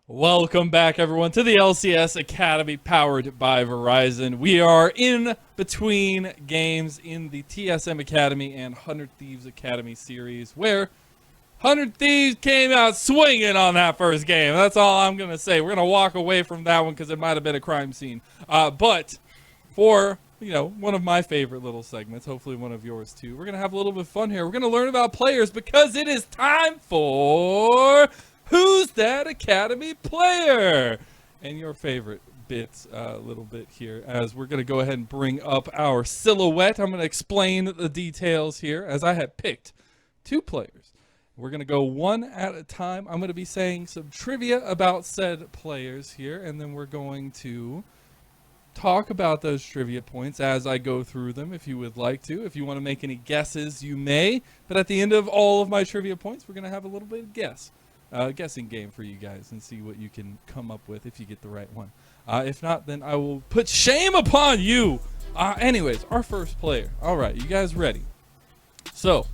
Welcome back, everyone, to the LCS Academy powered by Verizon. We are in between games in the TSM Academy and 100 Thieves Academy series, where 100 Thieves came out swinging on that first game. That's all I'm going to say. We're going to walk away from that one because it might have been a crime scene. But for, one of my favorite little segments, hopefully one of yours too, we're going to have a little bit of fun here. We're going to learn about players because it is time for... Who's That Academy Player? And your favorite bits, little bit here, as we're going to go ahead and bring up our silhouette. I'm going to explain the details here, as I have picked two players. We're going to go one at a time. I'm going to be saying some trivia about said players here, and then we're going to talk about those trivia points as I go through them, if you would like to. If you want to make any guesses, you may. But at the end of all of my trivia points, we're going to have a little bit of guessing game for you guys and see what you can come up with if you get the right one. If not, then I will put shame upon you. Anyways, our first player. All right, you guys ready? So,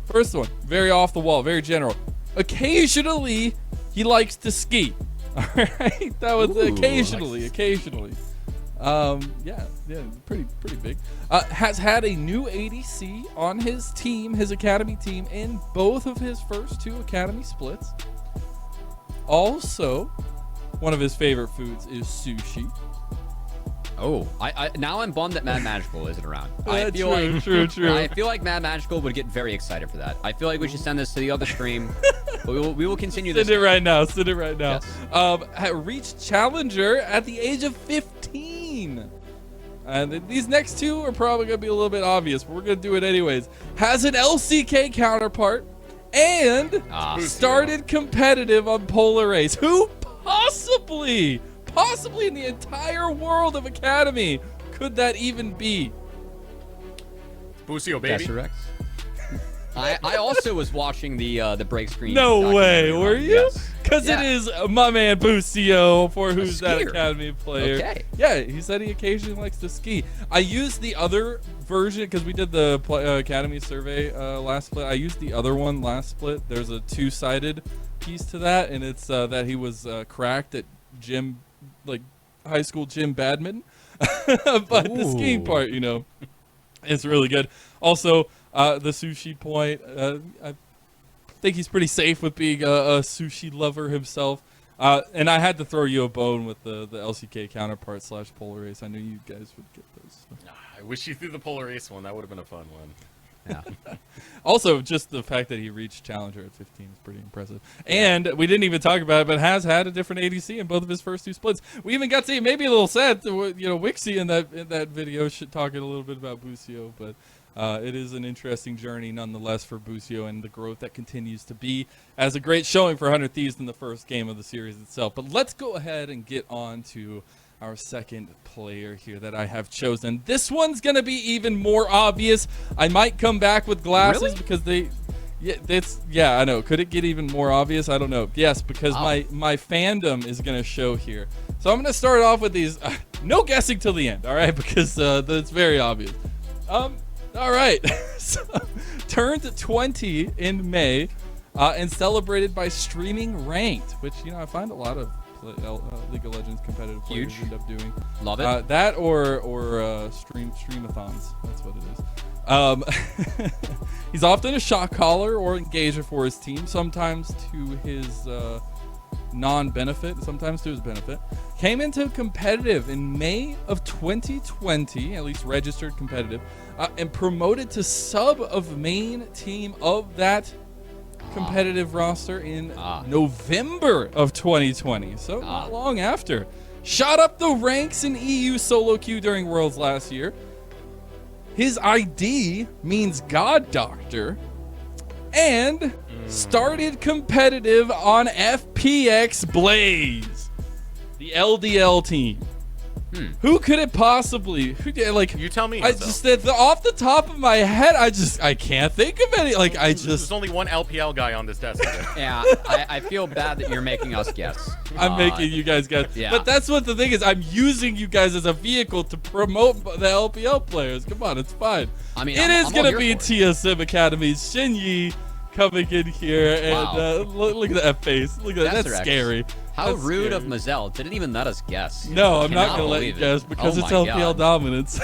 first one, very off the wall, very general. Occasionally, he likes to ski. All right, that was occasionally. Yeah, pretty big. Has had a new ADC on his team, his academy team, in both of his first two academy splits. Also, one of his favorite foods is sushi. Oh, now I'm bummed that Mad Magical isn't around. True. I feel like Mad Magical would get very excited for that. I feel like we should send this to the other stream. we will continue this. Send it right now. Yes. Reached Challenger at the age of 15. And these next two are probably going to be a little bit obvious, but we're going to do it anyways. Has an LCK counterpart and started competitive on Polar Ace. Who possibly in the entire world of Academy could that even be? Busio, baby. Rex. I also was watching the break screen. No way, were you? Because Yeah. it is my man Busio for Who's That skier. Academy Player. Okay. Yeah, he said he occasionally likes to ski. I used the other version because we did the Academy survey last split. I used the other one last split. There's a two-sided piece to that, and it's that he was cracked at gym, like high school gym badminton. But the skiing part, it's really good. Also, the sushi point, I think he's pretty safe with being a sushi lover himself. And I had to throw you a bone with the LCK counterpart / Polar Ace. I knew you guys would get those. I wish you threw the Polar Ace one. That would have been a fun one. Yeah. Also, just the fact that he reached Challenger at 15 is pretty impressive. And we didn't even talk about it, but has had a different ADC in both of his first two splits. We even got to see, maybe a little sad, Wixie in that video talking a little bit about Busio, but it is an interesting journey nonetheless for Busio and the growth that continues to be as a great showing for 100 Thieves in the first game of the series itself. But let's go ahead and get on to our second player here that I have chosen. This one's going to be even more obvious. I might come back with glasses because I know. Could it get even more obvious? I don't know. Yes, because my fandom is going to show here. So I'm going to start off with these. No guessing till the end, all right? Because that's very obvious. All right. So, turned 20 in May and celebrated by streaming ranked, which, I find a lot of League of Legends competitive players end up doing. Love it. That or streamathons. That's what it is. He's often a shot caller or engager for his team, sometimes to his non-benefit, sometimes to his benefit. Came into competitive in May of 2020, at least registered competitive, and promoted to sub of main team of that competitive roster in November of 2020, so not long after. Shot up the ranks in EU solo queue during Worlds last year. His ID means God Doctor, and started competitive on FPX Blaze, the LDL team. Who could it possibly? You tell me. Off the top of my head, I can't think of any. There's only one LPL guy on this desk. Yeah, I feel bad that you're making us guess. I'm making you guys guess. Yeah. But that's what the thing is. I'm using you guys as a vehicle to promote the LPL players. Come on, it's fine. I mean, it is I'm going all to here be for it. TSM Academy's Shenyi, coming in here, and Wow. look at that face. Look at that. That's Deserex. scary. How That's rude scary. of Mazel. Didn't even let us guess. No, I'm not Cannot going to let you believe it. guess because Oh it's my LPL God. dominance.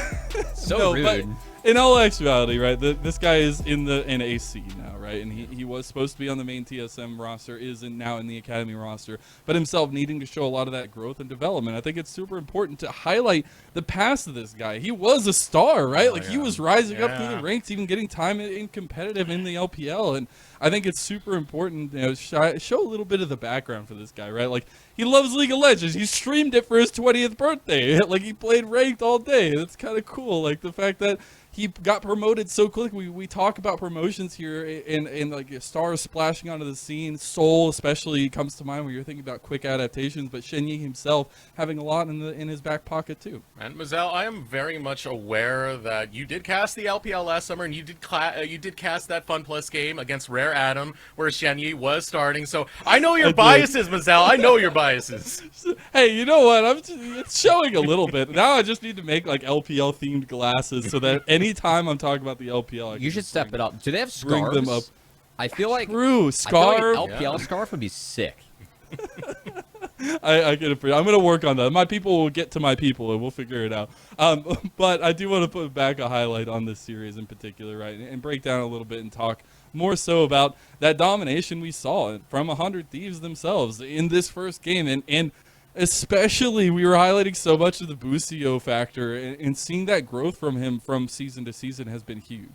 So No, rude. but in all actuality, right, this guy is in AC now, right? And he was supposed to be on the main TSM roster, now in the Academy roster, but himself needing to show a lot of that growth and development. I think it's super important to highlight the past of this guy. He was a star, right? Oh, Like, yeah. he was rising up through Yeah. the ranks, even getting time in competitive in the LPL. And I think it's super important, show a little bit of the background for this guy, right? Like, he loves League of Legends. He streamed it for his 20th birthday. Like, he played ranked all day. That's kind of cool. Like, the fact that he got promoted so quickly. We talk about promotions here and like stars splashing onto the scene. Soul especially comes to mind when you're thinking about quick adaptations, but Shenyi himself having a lot in his back pocket too. And Mazel, I am very much aware that you did cast the LPL last summer, and you did cast that Fun Plus game against Rare Adam, where Shenyi was starting. So I know your did. biases, Mazel. I know your biases. Hey, you know what? It's showing a little bit. Now I just need to make like LPL themed glasses so that anytime I'm talking about the LPL, I can You should just step bring it up. Do they have bring scarves? them up. I feel like True, I scarf. feel like LPL Yeah. scarf would be sick. I get it. I'm gonna work on that. My people will get to my people, and we'll figure it out. But I do want to put back a highlight on this series in particular, right, and break down a little bit and talk more so about that domination we saw from 100 Thieves themselves in this first game, and especially we were highlighting so much of the Busio factor, and seeing that growth from him from season to season has been huge.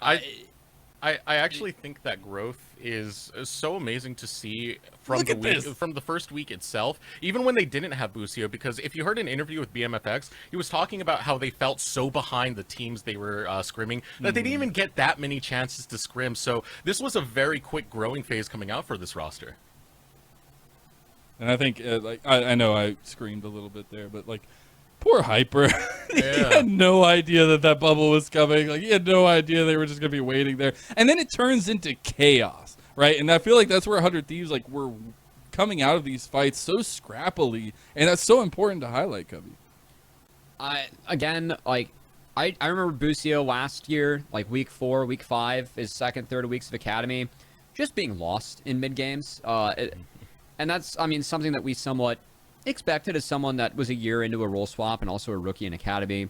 I actually think that growth is so amazing to see from Look the at week, this. from the first week itself, even when they didn't have Busio. Because if you heard an interview with BMFX, he was talking about how they felt so behind the teams they were scrimming that they didn't even get that many chances to scrim. So this was a very quick growing phase coming out for this roster. And I think, I know I screamed a little bit there, but like, poor Hyper. He Yeah. had no idea that bubble was coming. Like, he had no idea they were just going to be waiting there. And then it turns into chaos, right? And I feel like that's where 100 Thieves, like, were coming out of these fights so scrappily. And that's so important to highlight, Cubby. I remember Busio last year, like week 4, week 5, his second, third weeks of Academy, just being lost in mid games. And that's, I mean, something that we somewhat expected as someone that was a year into a role swap and also a rookie in Academy.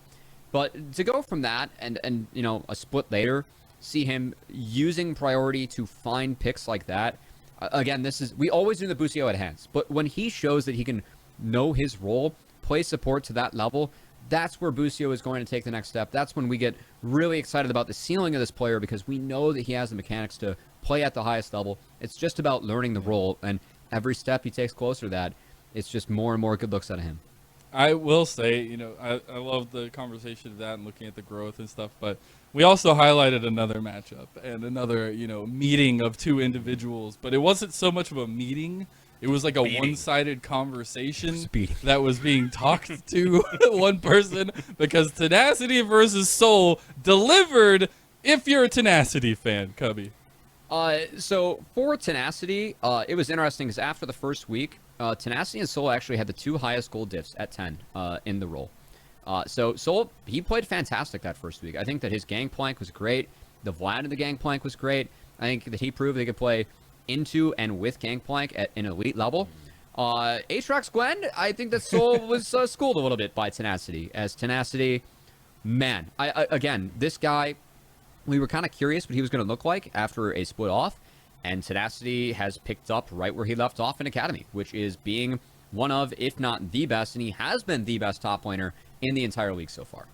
But to go from that and you know, a split later, see him using priority to find picks like that. Again, we always knew the Busio had hands, but when he shows that he can know his role, play support to that level, that's where Busio is going to take the next step. That's when we get really excited about the ceiling of this player because we know that he has the mechanics to play at the highest level. It's just about learning the role, and every step he takes closer to that, it's just more and more good looks out of him. I will say, you know, I love the conversation of that and looking at the growth and stuff, but we also highlighted another matchup and another, you know, meeting of two individuals, but it wasn't so much of a meeting. It was like a one-sided conversation that was being talked to one person because Tenacity versus Soul delivered if you're a Tenacity fan, Cubby. So for Tenacity, it was interesting because after the first week, Tenacity and Soul actually had the 2 highest gold diffs at 10 in the role. So Soul, he played fantastic that first week. I think that his gangplank was great. The Vlad in the gangplank was great. I think that he proved they could play into and with gangplank at an elite level. Aatrox Gwen, I think that Soul was schooled a little bit by Tenacity. As Tenacity, man, again, this guy, we were kind of curious what he was going to look like after a split off. And Tenacity has picked up right where he left off in Academy, which is being one of, if not the best, and he has been the best top laner in the entire league so far.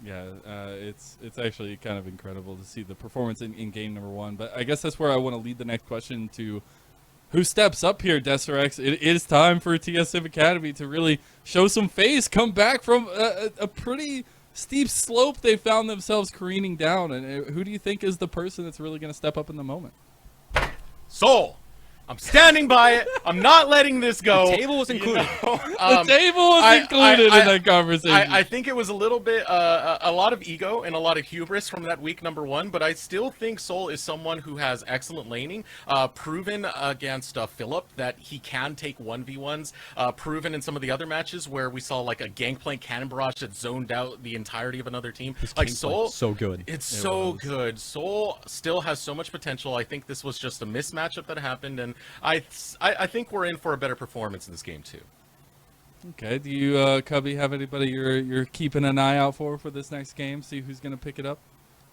Yeah, it's actually kind of incredible to see the performance in game number 1. But I guess that's where I want to lead the next question to who steps up here, Deserex. It is time for TSM Academy to really show some face, come back from a pretty steep slope they found themselves careening down. And who do you think is the person that's really going to step up in the moment? Soul! I'm standing by it. I'm not letting this go. The table was included. The table was included in that conversation. I think it was a little bit, a lot of ego and a lot of hubris from that week number 1, but I still think Soul is someone who has excellent laning, proven against Philip that he can take 1v1s, proven in some of the other matches where we saw like a Gangplank Cannon Barrage that zoned out the entirety of another team. Like Soul, so good. It's so good. Soul still has so much potential. I think this was just a mismatchup that happened, and I think we're in for a better performance in this game too. Okay, do you, Cubby, have anybody you're keeping an eye out for this next game? See who's going to pick it up?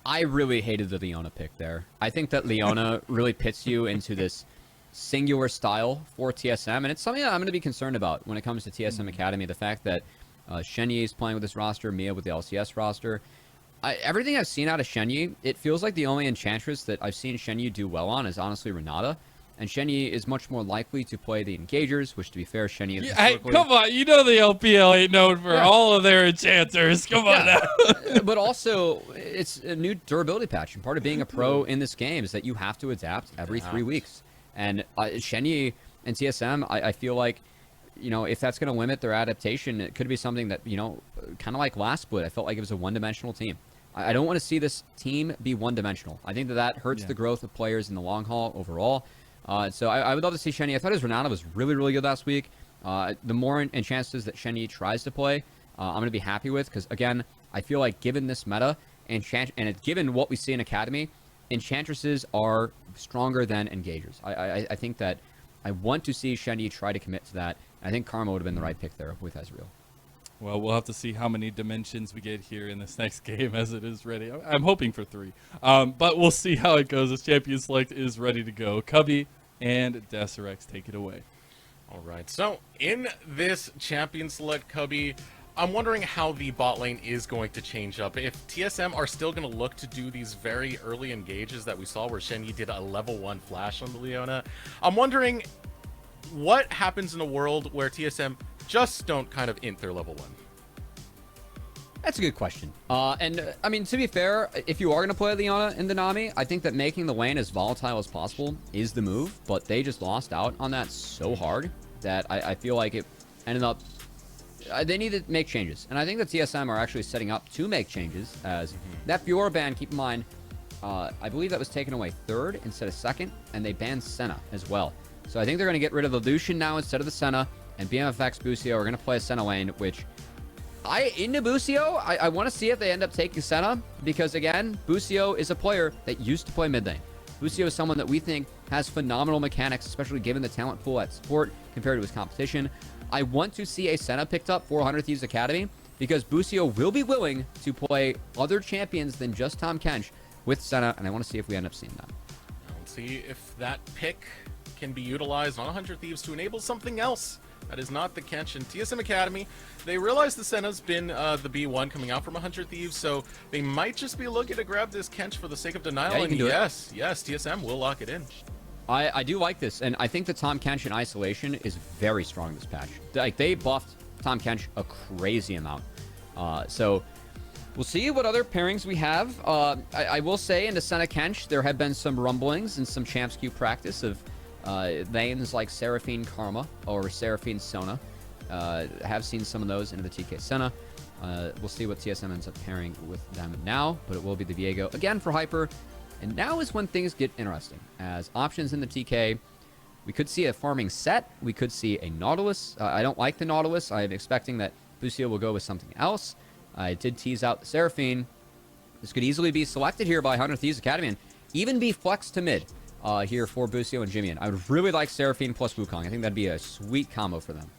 I really hated the Leona pick there. I think that Leona really pits you into this singular style for TSM, and it's something that I'm going to be concerned about when it comes to TSM Academy. The fact that Shenyi is playing with this roster, Mia with the LCS roster. Everything I've seen out of Shenyi, it feels like the only Enchantress that I've seen Shenyi do well on is honestly Renata. And Shenyi is much more likely to play the Engagers, which, to be fair, Shenyi is Hey, come on. You know the LPL ain't known for all of their enchanters. Come on now. But also, it's a new durability patch. And part of being a pro in this game is that you have to adapt every 3 weeks. And Shenyi and TSM, I feel like, you know, if that's going to limit their adaptation, it could be something that, you know, kind of like last split. I felt like it was a one-dimensional team. I don't want to see this team be one-dimensional. I think that hurts the growth of players in the long haul overall. So I would love to see Shenyi. I thought his Renata was really, really good last week. The more chances that Shenyi tries to play, I'm going to be happy with. Because, again, I feel like given this meta, and given what we see in Academy, Enchantresses are stronger than Engagers. I think that I want to see Shenyi try to commit to that. I think Karma would have been the right pick there with Ezreal. Well, we'll have to see how many dimensions we get here in this next game as it is ready. I'm hoping for 3. But we'll see how it goes as Champion Select is ready to go. Cubby and Deserex take it away. All right. So in this Champion Select, Cubby, I'm wondering how the bot lane is going to change up. If TSM are still going to look to do these very early engages that we saw where Shenyi did a level 1 flash on the Leona, I'm wondering what happens in a world where TSM just don't kind of int their level 1. That's a good question. And I mean, to be fair, if you are going to play Leona in the Nami, I think that making the lane as volatile as possible is the move, but they just lost out on that so hard that I feel like it ended up... they need to make changes. And I think that TSM are actually setting up to make changes as that Fiora ban, keep in mind, I believe that was taken away 3rd instead of 2nd, and they banned Senna as well. So I think they're going to get rid of the Lucian now instead of the Senna, and BMFX Busio are going to play a Senna lane, which... into Busio, I want to see if they end up taking Senna, because again, Busio is a player that used to play mid lane. Busio is someone that we think has phenomenal mechanics, especially given the talent pool at support compared to his competition. I want to see a Senna picked up for 100 Thieves Academy, because Busio will be willing to play other champions than just Tom Kench with Senna, and I want to see if we end up seeing that. Let's see if that pick can be utilized on 100 Thieves to enable something else. That is not the Kench and TSM Academy. They realize the Senna's been the B1 coming out from 100 Thieves, so they might just be looking to grab this Kench for the sake of denial. Yeah, you and can do yes, TSM will lock it in. I do like this, and I think that Tom Kench in isolation is very strong this patch. Like, they buffed Tom Kench a crazy amount. So we'll see what other pairings we have. I will say in the Senna Kench, there have been some rumblings and some Champs Q practice of lanes like Seraphine Karma or Seraphine Sona. Have seen some of those into the TK Senna. We'll see what TSM ends up pairing with them now, but it will be the Viego again for Hyper. And now is when things get interesting, as options in the TK. We could see a farming set. We could see a Nautilus. I don't like the Nautilus. I'm expecting that Busio will go with something else. I did tease out the Seraphine. This could easily be selected here by 100 Thieves Academy and even be flexed to mid here for Busio and Jimmy. And I would really like Seraphine plus Wukong. I think that'd be a sweet combo for them.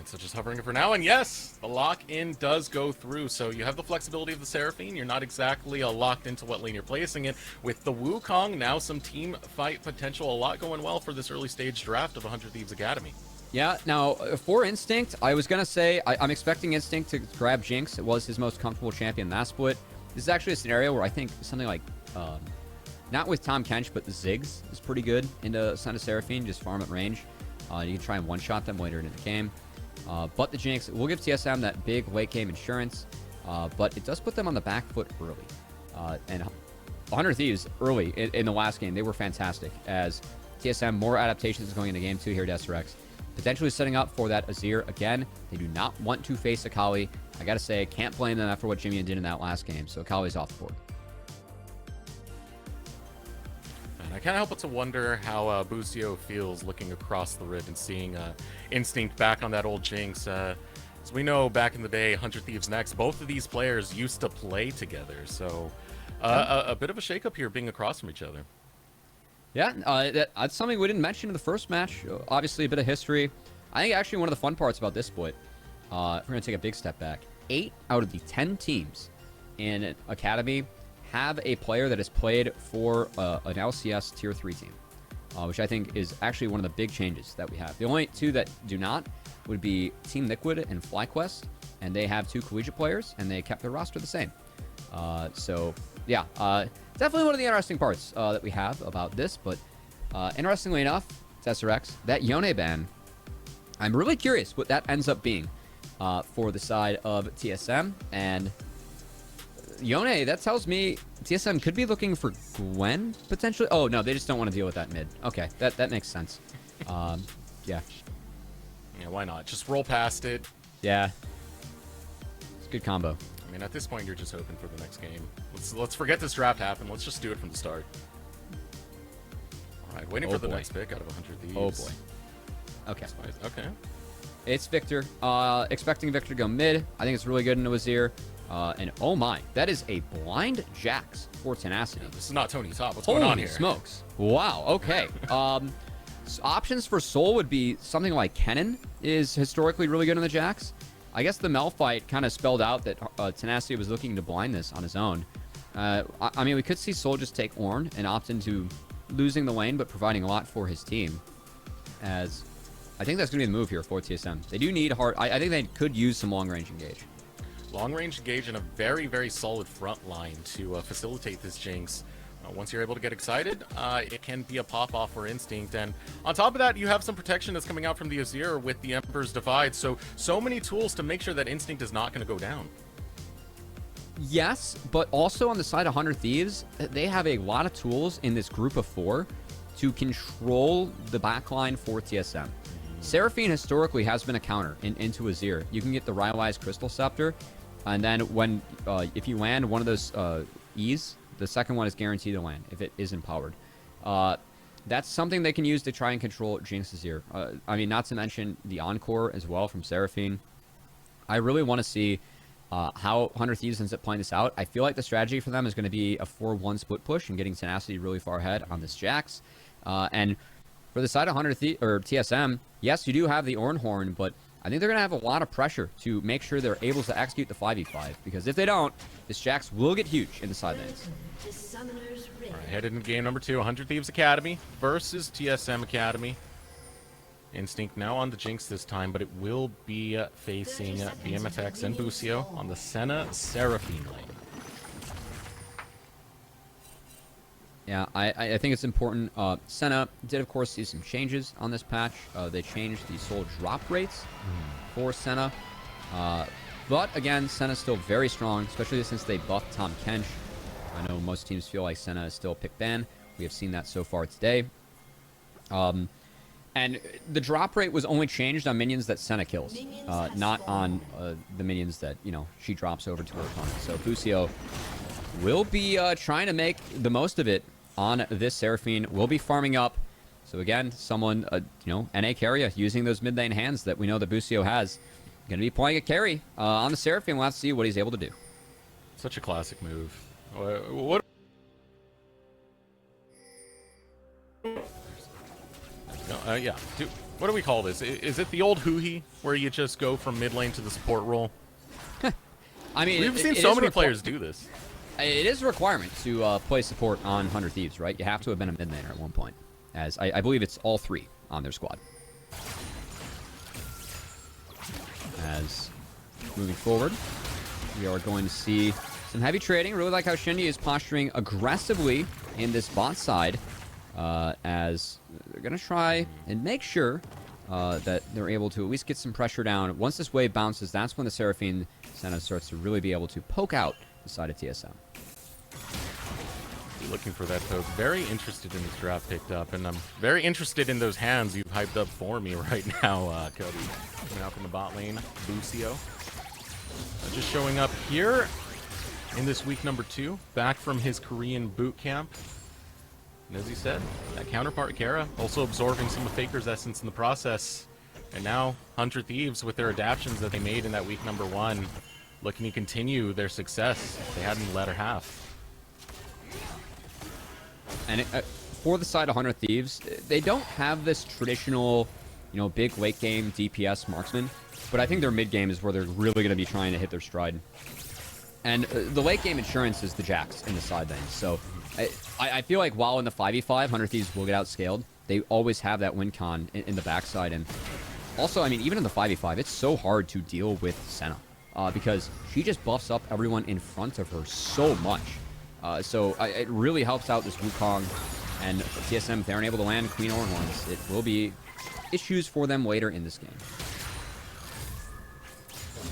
So just hovering it for now, and yes, the lock-in does go through. So you have the flexibility of the Seraphine. You're not exactly locked into what lane you're placing it. With the Wukong, now some team fight potential. A lot going well for this early stage draft of 100 Thieves Academy. Yeah, now, for Instinct, I was going to say, I'm expecting Instinct to grab Jinx. It was his most comfortable champion last split. This is actually a scenario where I think something like, not with Tom Kench, but the Ziggs is pretty good into Son of Seraphine, just farm at range. You can try and one-shot them later in the game. But the Jinx will give TSM that big late-game insurance, but it does put them on the back foot early. And 100 Thieves early in the last game, they were fantastic, as TSM, more adaptations going into game 2 here at SRX. Potentially setting up for that Azir again. They do not want to face Akali. I gotta say, can't blame them after what Jimmy did in that last game, so Akali's off the board. And I can't help but to wonder how Busio feels looking across the Rift and seeing Instinct back on that old Jinx. As we know, back in the day, 100 Thieves Next, both of these players used to play together, so a bit of a shakeup here being across from each other. Yeah, that's something we didn't mention in the first match. Obviously, a bit of history. I think actually one of the fun parts about this split, we're going to take a big step back. 8 out of the 10 teams in Academy have a player that has played for an LCS Tier 3 team, which I think is actually one of the big changes that we have. The only 2 that do not would be Team Liquid and FlyQuest, and they have 2 collegiate players, and they kept their roster the same. So, yeah, definitely one of the interesting parts that we have about this, but interestingly enough, it's SRX, that Yone ban, I'm really curious what that ends up being for the side of TSM, and Yone, that tells me TSM could be looking for Gwen, potentially. Oh, no, they just don't want to deal with that mid. Okay, that makes sense. Yeah. Yeah, why not? Just roll past it. Yeah. It's a good combo. I mean, at this point, you're just hoping for the next game. Let's forget this draft happened. Let's just do it from the start. All right, waiting for the next pick out of 100 Thieves. Oh, boy. Okay. Okay. It's Victor. Expecting Victor to go mid. I think it's really good in Wazir. And oh my, that is a blind Jax for Tenacity. Yeah, this is not Tony Top. What's going on here? Holy smokes. Wow, okay. Options for Soul would be something like Kennen is historically really good in the Jax. I guess the Mel fight kind of spelled out that Tenacity was looking to blind this on his own. I mean, we could see Soul just take Ornn and opt into losing the lane, but providing a lot for his team. As I think that's going to be the move here for TSM. They do need hard... I think they could use some long-range engage. Long-range engage and a very, very solid front line to facilitate this Jinx. Once you're able to get excited, it can be a pop-off for Instinct. And on top of that, you have some protection that's coming out from the Azir with the Emperor's Divide. So many tools to make sure that Instinct is not going to go down. Yes, but also on the side of 100 Thieves, they have a lot of tools in this group of 4 to control the backline for TSM. Seraphine historically has been a counter into Azir. You can get the Rylai's Crystal Scepter, and then when if you land one of those E's, the second one is guaranteed to land if it is empowered. That's something they can use to try and control Jinx Azir. I mean, not to mention the Encore as well from Seraphine. I really want to see how 100 Thieves ends up playing this out. I feel like the strategy for them is going to be a 4-1 split push and getting Tenacity really far ahead on this Jax. And for the side of 100 or TSM, yes, you do have the Ornn Horn, but I think they're going to have a lot of pressure to make sure they're able to execute the 5v5, because if they don't, this Jax will get huge in the side lanes. All right, headed into game number 2, 100 Thieves Academy versus TSM Academy. Instinct now on the Jinx this time, but it will be facing BMFX and Busio on the Senna Seraphine lane. Yeah, I think it's important. Senna did, of course, see some changes on this patch. They changed the soul drop rates for Senna. But, again, Senna's still very strong, especially since they buffed Tom Kench. I know most teams feel like Senna is still pick ban. We have seen that so far today. And the drop rate was only changed on minions that Senna kills, not on the minions that, she drops over to her opponent. So Busio will be trying to make the most of it on this Seraphine. Will be farming up. So again, someone, NA carry using those mid lane hands that we know that Busio has. Going to be playing a carry on the Seraphine. We'll have to see what he's able to do. Such a classic move. What? Yeah. What do we call this? Is it the old hoo-hee where you just go from mid lane to the support role? I mean, we've seen so many players do this. It is a requirement to play support on 100 Thieves, right? You have to have been a mid laner at one point, as I believe it's all 3 on their squad. As moving forward, we are going to see some heavy trading. Really like how Shenyi is posturing aggressively in this bot side, as they're going to try and make sure that they're able to at least get some pressure down. Once this wave bounces, that's when the Seraphine Senna starts to really be able to poke out the side of TSM. Looking for that poke. Very interested in this draft picked up, and I'm very interested in those hands you've hyped up for me right now, Cody. Coming out from the bot lane, Busio. Just showing up here in this week number 2, back from his Korean boot camp. And as he said, that counterpart Kara also absorbing some of Faker's essence in the process. And now 100 Thieves with their adaptions that they made in that week number 1, looking to continue their success they had in the latter half. And for the side of 100 Thieves, they don't have this traditional, big late game DPS marksman, but I think their mid game is where they're really going to be trying to hit their stride. And the late game insurance is the Jax in the side lane. So I feel like while in the 5v5, 100 Thieves will get outscaled, they always have that win con in the backside. And also, I mean, even in the 5v5, it's so hard to deal with Senna because she just buffs up everyone in front of her so much. So it really helps out this Wukong, and TSM, if they aren't able to land Queen Ornhorns, it will be issues for them later in this game.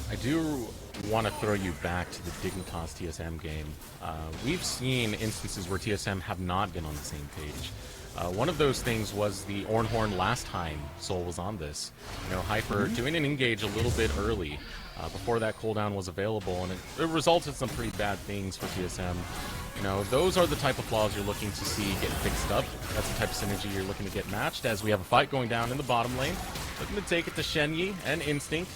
I do want to throw you back to the Dignitas TSM game. We've seen instances where TSM have not been on the same page. One of those things was the Ornhorn last time Soul was on this. Hyper doing an engage a little bit early before that cooldown was available, and it resulted in some pretty bad things for TSM. Those are the type of flaws you're looking to see get fixed up. That's the type of synergy you're looking to get matched, as we have a fight going down in the bottom lane. Looking to take it to Shenyi and Instinct.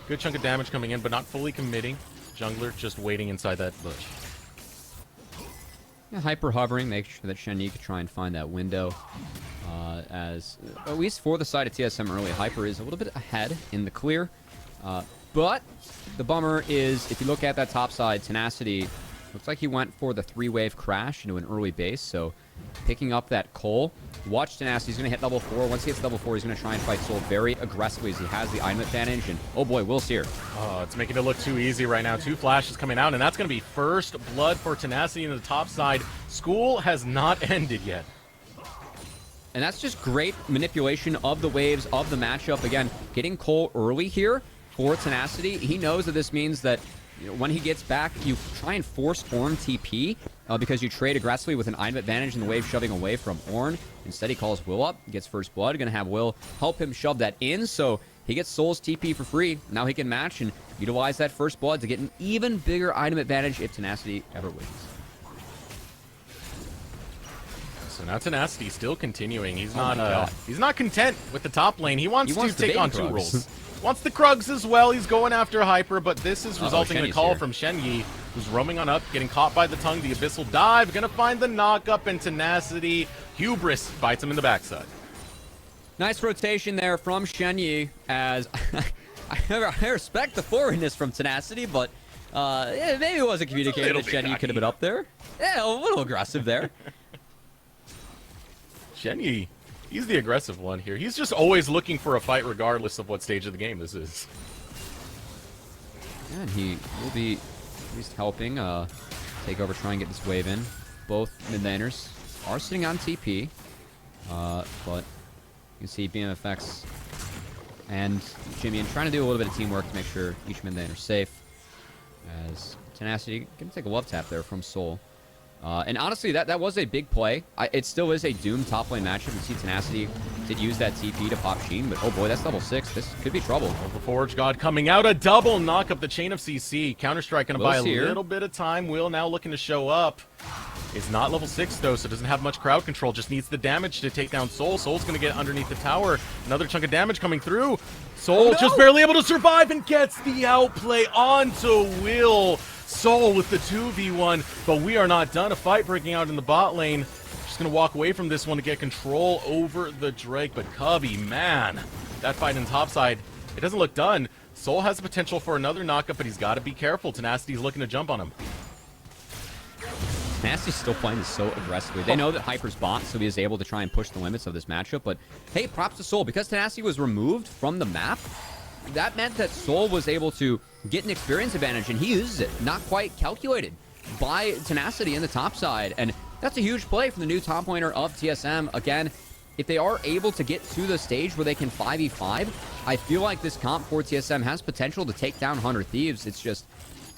Good chunk of damage coming in, but not fully committing. Jungler just waiting inside that bush. Yeah, hyper hovering, make sure that Shenyi can try and find that window. As at least for the side of TSM early, Hyper is a little bit ahead in the clear. But the bummer is, if you look at that top side, Tenacity looks like he went for the 3-wave crash into an early base, so picking up that Cole. Watch Tenacity, he's going to hit level 4. Once he hits level 4, he's going to try and fight Soul very aggressively as he has the item advantage, and oh boy, Will's here. Oh, it's making it look too easy right now. 2 flashes coming out, and that's going to be first blood for Tenacity in the top side. School has not ended yet. And that's just great manipulation of the waves of the matchup. Again, getting Cole early here for Tenacity. He knows that this means that when he gets back, you try and force Ornn TP because you trade aggressively with an item advantage and the wave shoving away from Ornn. Instead, he calls Will up, gets first blood. Going to have Will help him shove that in, so he gets Soul's TP for free. Now he can match and utilize that first blood to get an even bigger item advantage if Tenacity ever wins. So now Tenacity still continuing. He's not content with the top lane. He wants to take on 2 roles. Wants the Krugs as well. He's going after Hyper, but this is resulting in a call from Shenyi, who's roaming on up, getting caught by the tongue, the Abyssal Dive, gonna find the knock-up, and Tenacity, Hubris, bites him in the backside. Nice rotation there from Shenyi, as I respect the forwardness from Tenacity, but yeah, maybe it wasn't communicated that Shenyi could have been up there. Yeah, a little aggressive there. Shenyi, he's the aggressive one here. He's just always looking for a fight regardless of what stage of the game this is. Yeah, and he will be at least helping take over, try and get this wave in. Both mid laners are sitting on TP, but you can see BMFX and Jimmy trying to do a little bit of teamwork to make sure each mid laner is safe. As Tenacity can take a love tap there from Soul. And honestly, that was a big play. It still is a doomed top lane matchup. You see Tenacity did use that TP to pop Sheen, but oh boy, that's level 6. This could be trouble. The Forge God coming out, a double knock up the chain of CC. Counter-Strike gonna buy a little bit of time. Will now looking to show up. Is not level 6 though, so doesn't have much crowd control. Just needs the damage to take down Soul. Soul's gonna get underneath the tower. Another chunk of damage coming through. Soul just barely able to survive and gets the outplay onto Will. Soul with the 2v1, but we are not done. A fight breaking out in the bot lane. Just gonna walk away from this one to get control over the Drake, but Cubby, man, that fight in topside, it doesn't look done. Soul has the potential for another knockup, but he's got to be careful. Tenacity's looking to jump on him. Tenacity's still playing this so aggressively. They know that Hyper's bot, so he is able to try and push the limits of this matchup, but hey, props to Soul. Because Tenacity was removed from the map, that meant that Soul was able to get an experience advantage, and he uses it. Not quite calculated by Tenacity in the top side, and that's a huge play from the new top laner of TSM. Again, if they are able to get to the stage where they can 5v5, I feel like this comp for TSM has potential to take down 100 Thieves. It's just,